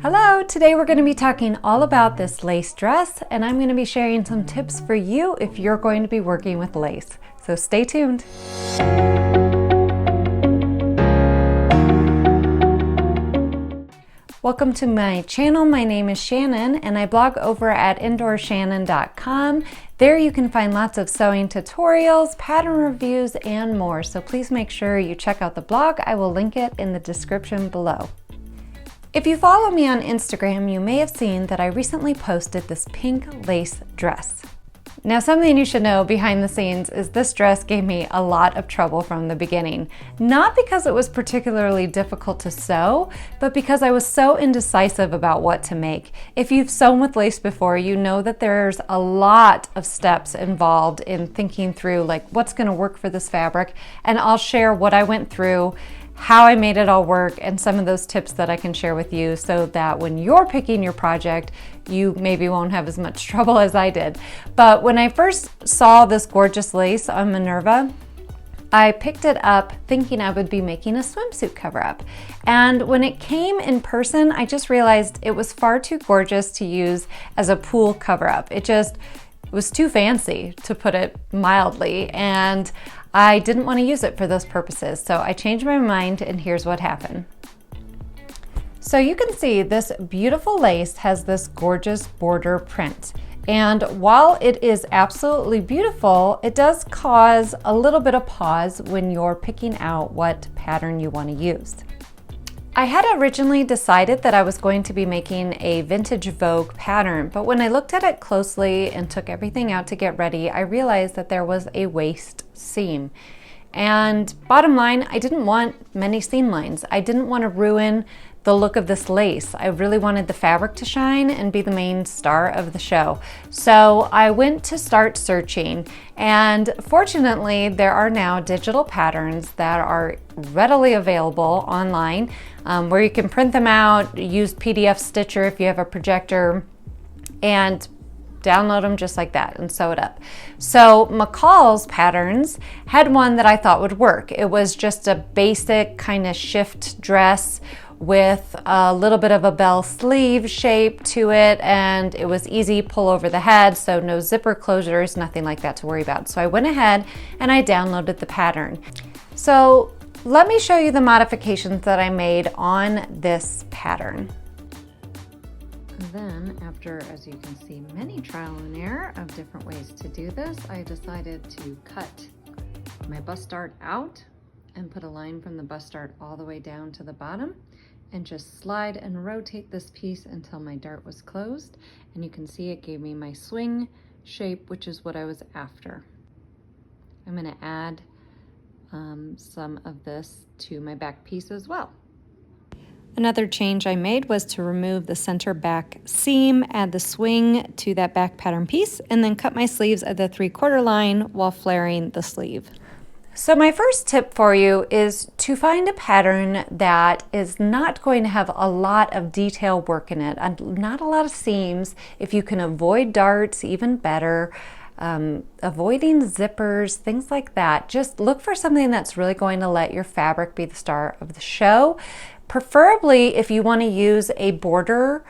Hello, today we're going to be talking all about this lace dress, and I'm going to be sharing some tips for you if you're going to be working with lace. So stay tuned. Welcome to my channel. My name is Shannon and I blog over at indoorshannon.com. There you can find lots of sewing tutorials, pattern reviews, and more. So please make sure you check out the blog. I will link it in the description below. If you follow me on Instagram, you may have seen that I recently posted this pink lace dress. Now, something you should know behind the scenes is this dress gave me a lot of trouble from the beginning. Not because it was particularly difficult to sew, but because I was so indecisive about what to make. If you've sewn with lace before, you know that there's a lot of steps involved in thinking through like what's going to work for this fabric, and I'll share what I went through, how I made it all work, and some of those tips that I can share with you so that when you're picking your project, you maybe won't have as much trouble as I did. But when I first saw this gorgeous lace on Minerva, I picked it up thinking I would be making a swimsuit cover-up. And when it came in person, I just realized it was far too gorgeous to use as a pool cover-up. It was too fancy, to put it mildly, and I didn't want to use it for those purposes. So I changed my mind, and here's what happened. So you can see this beautiful lace has this gorgeous border print. And while it is absolutely beautiful, it does cause a little bit of pause when you're picking out what pattern you want to use. I had originally decided that I was going to be making a vintage Vogue pattern, but when I looked at it closely and took everything out to get ready, I realized that there was a waist seam. And bottom line, I didn't want many seam lines. I didn't want to ruin the look of this lace. I really wanted the fabric to shine and be the main star of the show. So I went to start searching, and fortunately there are now digital patterns that are readily available online where you can print them out, use PDF Stitcher if you have a projector, and download them just like that and sew it up. So McCall's patterns had one that I thought would work. It was just a basic kind of shift dress with a little bit of a bell sleeve shape to it, and it was easy pull over the head, so no zipper closures, nothing like that to worry about. So I went ahead and I downloaded the pattern. So let me show you the modifications that I made on this pattern. Then, after, as you can see, many trial and error of different ways to do this, I decided to cut my bust dart out and put a line from the bust dart all the way down to the bottom, and just slide and rotate this piece until my dart was closed. And you can see it gave me my swing shape, which is what I was after. I'm going to add some of this to my back piece as well. Another change I made was to remove the center back seam, add the swing to that back pattern piece, and then cut my sleeves at the 3/4 line while flaring the sleeve. So my first tip for you is to find a pattern that is not going to have a lot of detail work in it, and not a lot of seams. If you can avoid darts, even better. Avoiding zippers, things like that. Just look for something that's really going to let your fabric be the star of the show. Preferably, if you want to use a border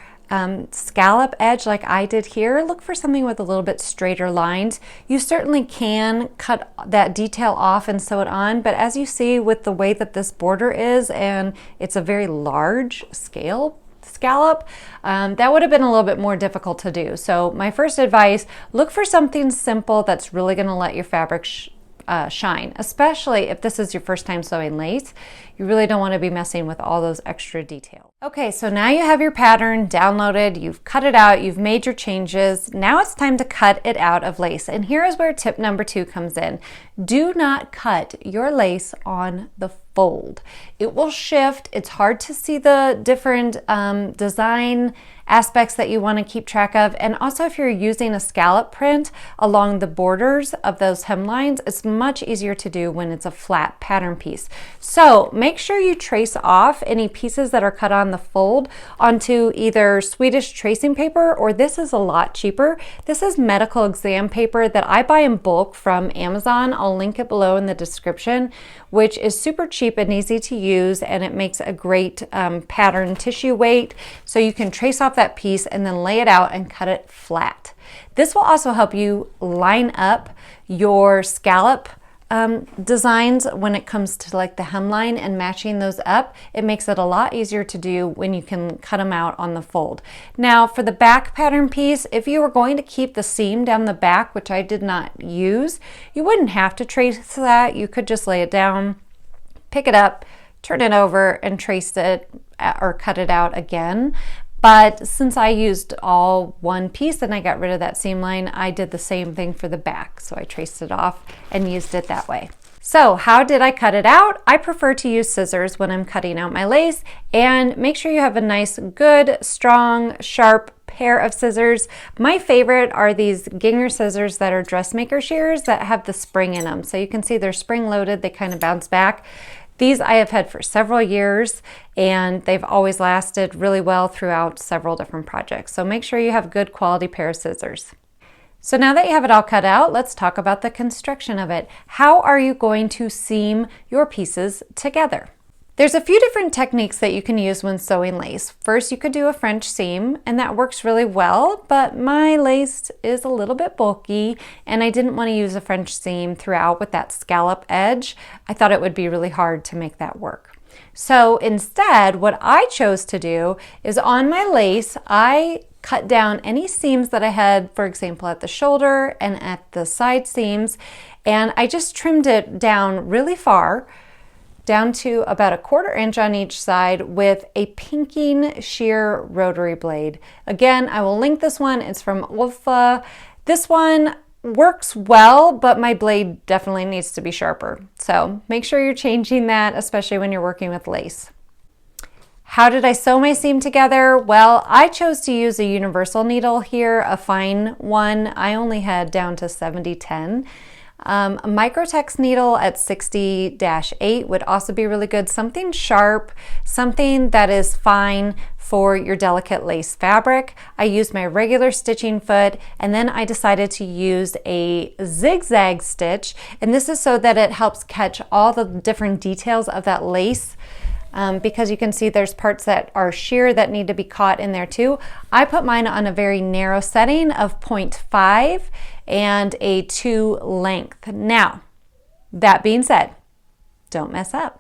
scallop edge like I did here, look for something with a little bit straighter lines. You certainly can cut that detail off and sew it on, but as you see with the way that this border is, and it's a very large scale scallop, that would have been a little bit more difficult to do. So my first advice, look for something simple that's really going to let your fabric shine, especially if this is your first time sewing lace. You really don't want to be messing with all those extra details. Okay, so now you have your pattern downloaded, you've cut it out, you've made your changes. Now it's time to cut it out of lace. And here is where tip number 2 comes in. Do not cut your lace on the fold. It will shift. It's hard to see the different design aspects that you want to keep track of. And also, if you're using a scallop print along the borders of those hemlines, it's much easier to do when it's a flat pattern piece. So make sure you trace off any pieces that are cut on the fold onto either Swedish tracing paper, or this is a lot cheaper. This is medical exam paper that I buy in bulk from Amazon. I'll link it below in the description, which is super cheap and easy to use, and it makes a great pattern tissue weight. So you can trace off that piece and then lay it out and cut it flat. This will also help you line up your scallop designs when it comes to like the hemline and matching those up. It makes it a lot easier to do when you can cut them out on the fold. Now for the back pattern piece, if you were going to keep the seam down the back, which I did not use, you wouldn't have to trace that. You could just lay it down, pick it up, turn it over, and trace it or cut it out again. But since I used all one piece and I got rid of that seam line, I did the same thing for the back. So I traced it off and used it that way. So how did I cut it out? I prefer to use scissors when I'm cutting out my lace, and make sure you have a nice, good, strong, sharp pair of scissors. My favorite are these Ginger scissors that are dressmaker shears that have the spring in them. So you can see they're spring loaded, they kind of bounce back. These I have had for several years, and they've always lasted really well throughout several different projects. So make sure you have a good quality pair of scissors. So now that you have it all cut out, let's talk about the construction of it. How are you going to seam your pieces together? There's a few different techniques that you can use when sewing lace. First, you could do a French seam, and that works really well, but my lace is a little bit bulky, and I didn't want to use a French seam throughout with that scallop edge. I thought it would be really hard to make that work. So instead, what I chose to do is on my lace, I cut down any seams that I had, for example, at the shoulder and at the side seams, and I just trimmed it down really far, down to about a 1/4 inch on each side with a pinking shear rotary blade. Again, I will link this one. It's from Olfa. This one works well, but my blade definitely needs to be sharper. So make sure you're changing that, especially when you're working with lace. How did I sew my seam together? Well, I chose to use a universal needle here, a fine one. I only had down to 70-10. A Microtex needle at 60-8 would also be really good. Something sharp, something that is fine for your delicate lace fabric. I used my regular stitching foot, and then I decided to use a zigzag stitch, and this is so that it helps catch all the different details of that lace. Because you can see there's parts that are sheer that need to be caught in there too. I put mine on a very narrow setting of 0.5 and a 2 length. Now, that being said, don't mess up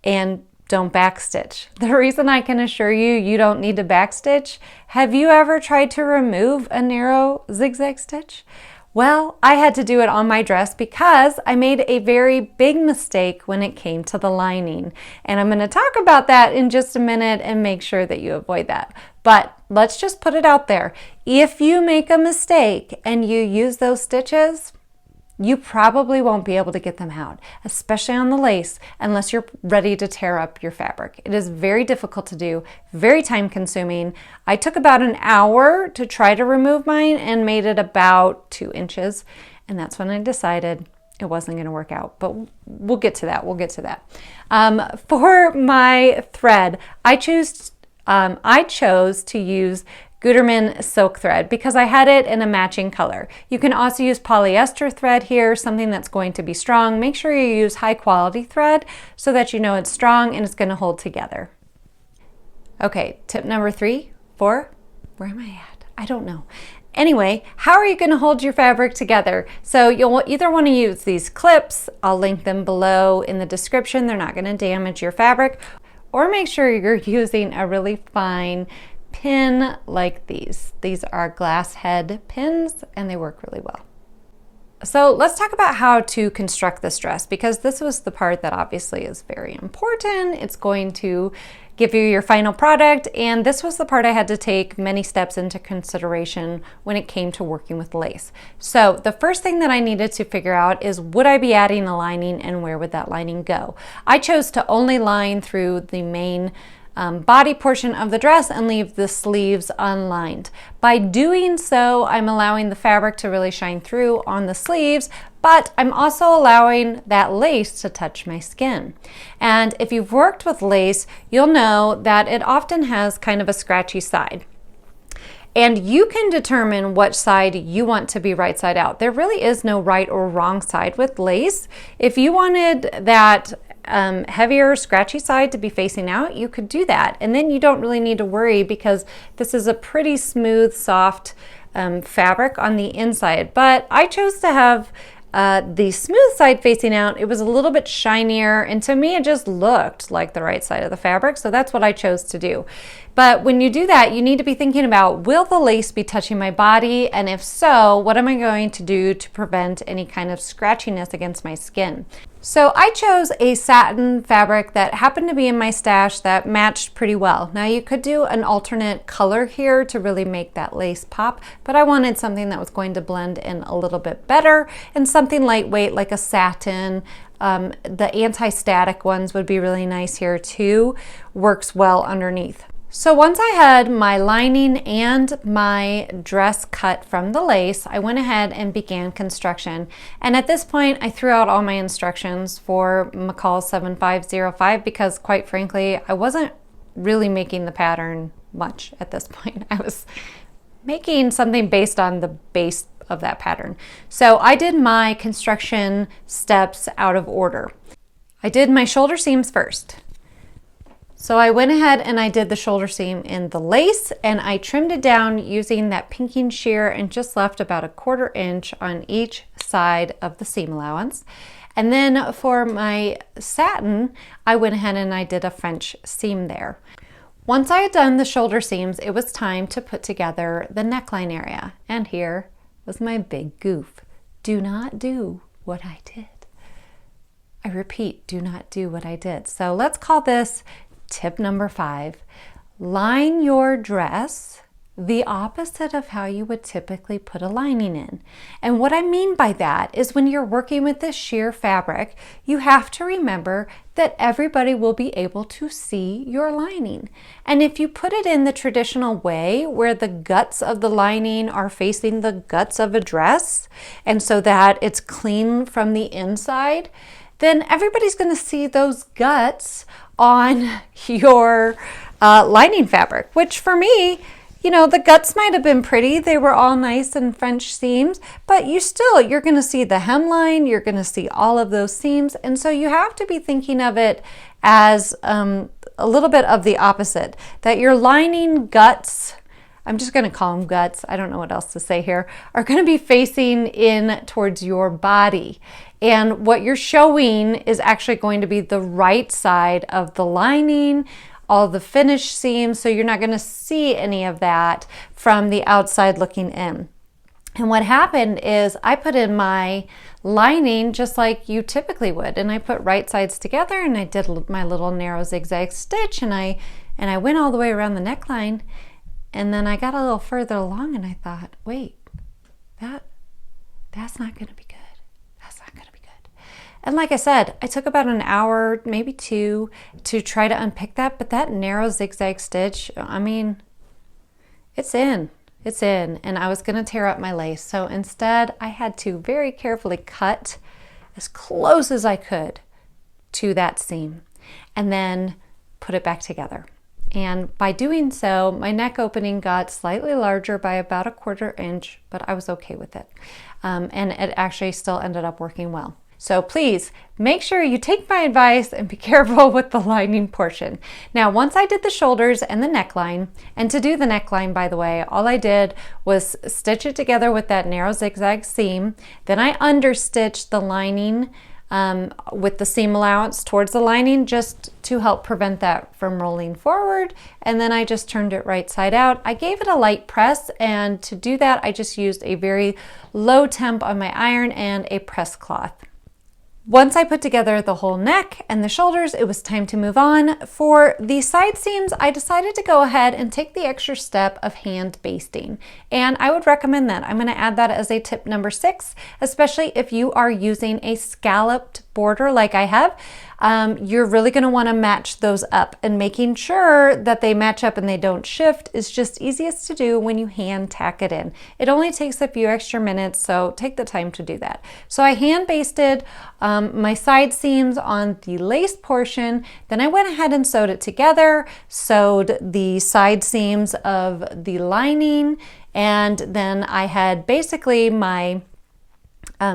and don't backstitch. The reason I can assure you you don't need to backstitch, have you ever tried to remove a narrow zigzag stitch? Well, I had to do it on my dress because I made a very big mistake when it came to the lining. And I'm going to talk about that in just a minute and make sure that you avoid that. But let's just put it out there. If you make a mistake and you use those stitches, you probably won't be able to get them out, especially on the lace, unless you're ready to tear up your fabric. It is very difficult to do, very time consuming. I took about an hour to try to remove mine and made it about 2 inches. And that's when I decided it wasn't going to work out, but we'll get to that. We'll get to that. For my thread, I chose to use Gutermann silk thread because I had it in a matching color. You can also use polyester thread here, something that's going to be strong. Make sure you use high quality thread so that you know it's strong and it's going to hold together. Okay, tip number 3, 4, where am I at? I don't know. Anyway, how are you going to hold your fabric together? So you'll either want to use these clips, I'll link them below in the description, they're not going to damage your fabric, or make sure you're using a really fine pin like these. These are glass head pins and they work really well. So let's talk about how to construct this dress, because this was the part that obviously is very important. It's going to give you your final product, and this was the part I had to take many steps into consideration when it came to working with lace. So the first thing that I needed to figure out is, would I be adding a lining and where would that lining go? I chose to only line through the main body portion of the dress and leave the sleeves unlined. By doing so, I'm allowing the fabric to really shine through on the sleeves, but I'm also allowing that lace to touch my skin. And if you've worked with lace, you'll know that it often has kind of a scratchy side. And you can determine which side you want to be right side out. There really is no right or wrong side with lace. If you wanted that heavier scratchy side to be facing out, you could do that. And then you don't really need to worry because this is a pretty smooth, soft fabric on the inside. But I chose to have the smooth side facing out. It was a little bit shinier, and to me it just looked like the right side of the fabric, so that's what I chose to do. But when you do that, you need to be thinking about, will the lace be touching my body? And if so, what am I going to do to prevent any kind of scratchiness against my skin? So I chose a satin fabric that happened to be in my stash that matched pretty well. Now you could do an alternate color here to really make that lace pop, but I wanted something that was going to blend in a little bit better, and something lightweight like a satin. The anti-static ones would be really nice here too. Works well underneath. So once I had my lining and my dress cut from the lace, I went ahead and began construction. And at this point, I threw out all my instructions for McCall 7505 because, quite frankly, I wasn't really making the pattern much at this point. I was making something based on the base of that pattern. So I did my construction steps out of order. I did my shoulder seams first. So I went ahead and I did the shoulder seam in the lace, and I trimmed it down using that pinking shear and just left about 1/4 inch on each side of the seam allowance. And then for my satin, I went ahead and I did a French seam there. Once I had done the shoulder seams, it was time to put together the neckline area. And here was my big goof. Do not do what I did. I repeat, do not do what I did. So let's call this tip number 5. Line your dress the opposite of how you would typically put a lining in. And what I mean by that is when you're working with this sheer fabric, you have to remember that everybody will be able to see your lining. And if you put it in the traditional way where the guts of the lining are facing the guts of a dress, and so that it's clean from the inside, then everybody's going to see those guts on your lining fabric, which for me, you know, the guts might have been pretty. They were all nice and French seams, but you're going to see the hemline, you're going to see all of those seams. And so you have to be thinking of it as a little bit of the opposite, that your lining guts, I'm just going to call them guts, I don't know what else to say here, are going to be facing in towards your body. And what you're showing is actually going to be the right side of the lining, all the finished seams, so you're not going to see any of that from the outside looking in. And what happened is I put in my lining just like you typically would, and I put right sides together, and I did my little narrow zigzag stitch, and I went all the way around the neckline, and then I got a little further along, and I thought, wait, that's not going to be good. That's not going to be good. And like I said, I took about an hour, maybe 2, to try to unpick that, but that narrow zigzag stitch, I mean, it's in, and I was going to tear up my lace. So instead, I had to very carefully cut as close as I could to that seam and then put it back together. And by doing so, my neck opening got slightly larger by about 1/4 inch, but I was okay with it. And it actually still ended up working well. So please make sure you take my advice and be careful with the lining portion. Now, once I did the shoulders and the neckline, and to do the neckline, by the way, all I did was stitch it together with that narrow zigzag seam. Then I understitched the lining with the seam allowance towards the lining just to help prevent that from rolling forward. And then I just turned it right side out. I gave it a light press, and to do that, I just used a very low temp on my iron and a press cloth. Once I put together the whole neck and the shoulders, it was time to move on. For the side seams, I decided to go ahead and take the extra step of hand basting. And I would recommend that. I'm going to add that as a tip number 6, especially if you are using a scalloped border like I have, you're really going to want to match those up, and making sure that they match up and they don't shift is just easiest to do when you hand tack it in. It only takes a few extra minutes, so take the time to do that. So I hand basted my side seams on the lace portion, then I went ahead and sewed it together, sewed the side seams of the lining, and then I had basically my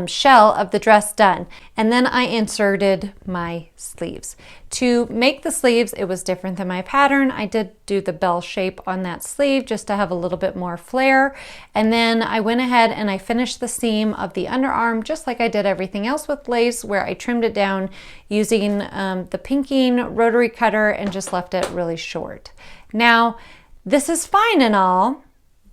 shell of the dress done, and then I inserted my sleeves. To make the sleeves, it was different than my pattern. I did do the bell shape on that sleeve just to have a little bit more flare, and then I went ahead and I finished the seam of the underarm just like I did everything else with lace, where I trimmed it down using the pinking rotary cutter and just left it really short. Now, this is fine and all,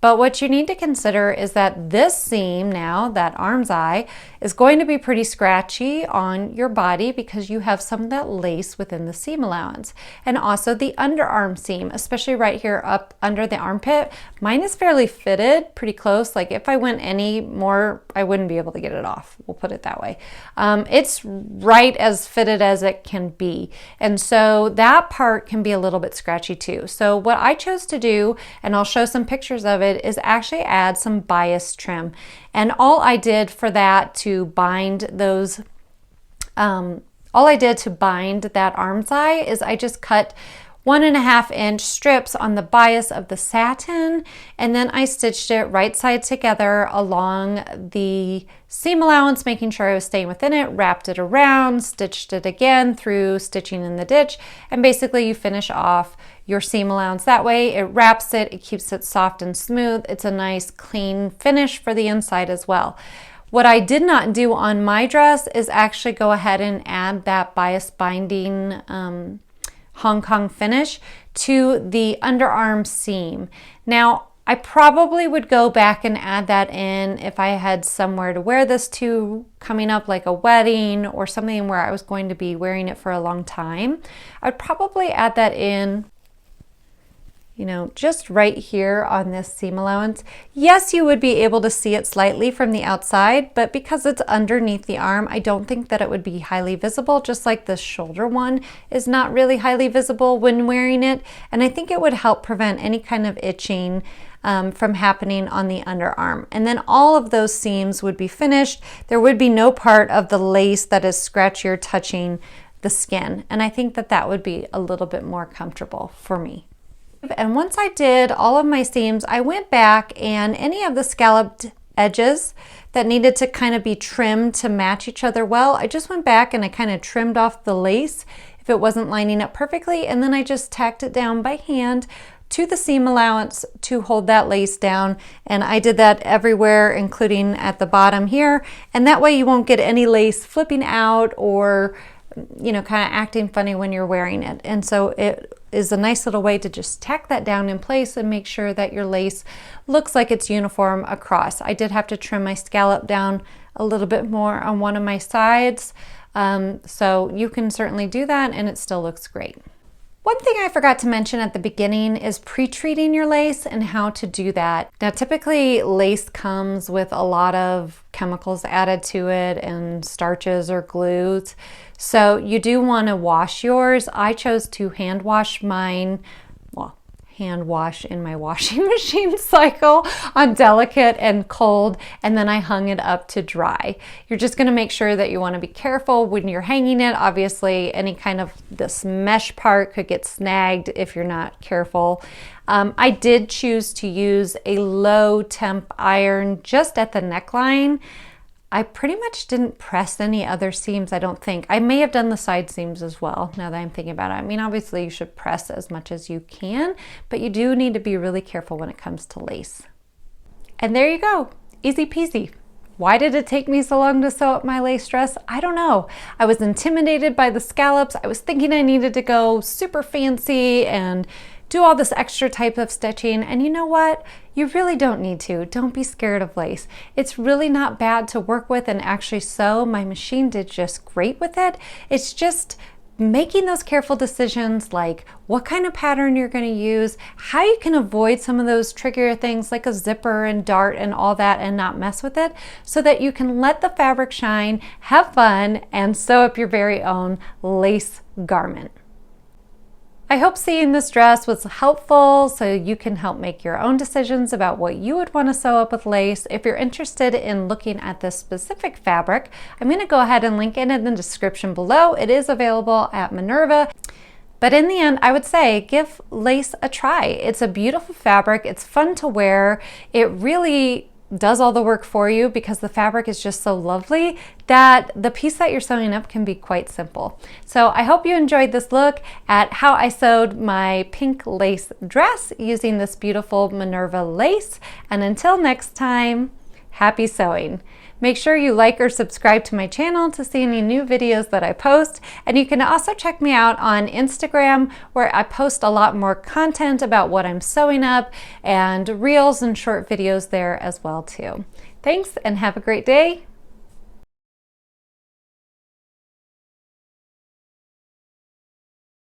but what you need to consider is that this seam now, that arm's eye, is going to be pretty scratchy on your body because you have some of that lace within the seam allowance. And also the underarm seam, especially right here up under the armpit, mine is fairly fitted, pretty close. Like if I went any more, I wouldn't be able to get it off. We'll put it that way. It's right as fitted as it can be. And so that part can be a little bit scratchy too. So what I chose to do, and I'll show some pictures of it, is actually add some bias trim. And all I did for that to bind those, all I did to bind that arm's eye is I just cut 1.5 inch strips on the bias of the satin, and then I stitched it right side together along the seam allowance, making sure I was staying within it, wrapped it around, stitched it again through stitching in the ditch, and basically you finish off your seam allowance that way. It wraps it, it keeps it soft and smooth. It's a nice clean finish for the inside as well. What I did not do on my dress is actually go ahead and add that bias binding Hong Kong finish to the underarm seam. Now, I probably would go back and add that in if I had somewhere to wear this to coming up, like a wedding or something where I was going to be wearing it for a long time. I'd probably add that in, you know, just right here on this seam allowance. Yes, you would be able to see it slightly from the outside, but because it's underneath the arm, I don't think that it would be highly visible, just like the shoulder one is not really highly visible when wearing it. And I think it would help prevent any kind of itching from happening on the underarm. And then all of those seams would be finished. There would be no part of the lace that is scratchy or touching the skin. And I think that that would be a little bit more comfortable for me. And once I did all of my seams, I went back and any of the scalloped edges that needed to kind of be trimmed to match each other well, I just went back and I kind of trimmed off the lace if it wasn't lining up perfectly, and then I just tacked it down by hand to the seam allowance to hold that lace down. And I did that everywhere, including at the bottom here, and that way you won't get any lace flipping out or, you know, kind of acting funny when you're wearing it. And so it is a nice little way to just tack that down in place and make sure that your lace looks like it's uniform across. I did have to trim my scallop down a little bit more on one of my sides, so you can certainly do that and it still looks great. One thing I forgot to mention at the beginning is pre-treating your lace and how to do that. Now, typically lace comes with a lot of chemicals added to it and starches or glues. So you do want to wash yours. I chose to hand wash mine, well, hand wash in my washing machine cycle on delicate and cold, and then I hung it up to dry. You're just going to make sure that you want to be careful when you're hanging it. Obviously, any kind of this mesh part could get snagged if you're not careful. I did choose to use a low temp iron just at the neckline. I pretty much didn't press any other seams, I don't think. I may have done the side seams as well, now that I'm thinking about it. I mean, obviously you should press as much as you can, but you do need to be really careful when it comes to lace. And there you go, easy peasy. Why did it take me so long to sew up my lace dress? I don't know. I was intimidated by the scallops. I was thinking I needed to go super fancy and do all this extra type of stitching, and you know what? You really don't need to. Don't be scared of lace. It's really not bad to work with and actually sew. My machine did just great with it. It's just making those careful decisions like what kind of pattern you're going to use, how you can avoid some of those trickier things like a zipper and dart and all that and not mess with it, so that you can let the fabric shine, have fun, and sew up your very own lace garment. I hope seeing this dress was helpful so you can help make your own decisions about what you would want to sew up with lace. If you're interested in looking at this specific fabric, I'm going to go ahead and link it in the description below. It is available at Minerva. But in the end, I would say give lace a try. It's a beautiful fabric. It's fun to wear. It really does all the work for you because the fabric is just so lovely that the piece that you're sewing up can be quite simple. So I hope you enjoyed this look at how I sewed my pink lace dress using this beautiful Minerva lace. And until next time, happy sewing. Make sure you like or subscribe to my channel to see any new videos that I post. And you can also check me out on Instagram, where I post a lot more content about what I'm sewing up and reels and short videos there as well too. Thanks and have a great day.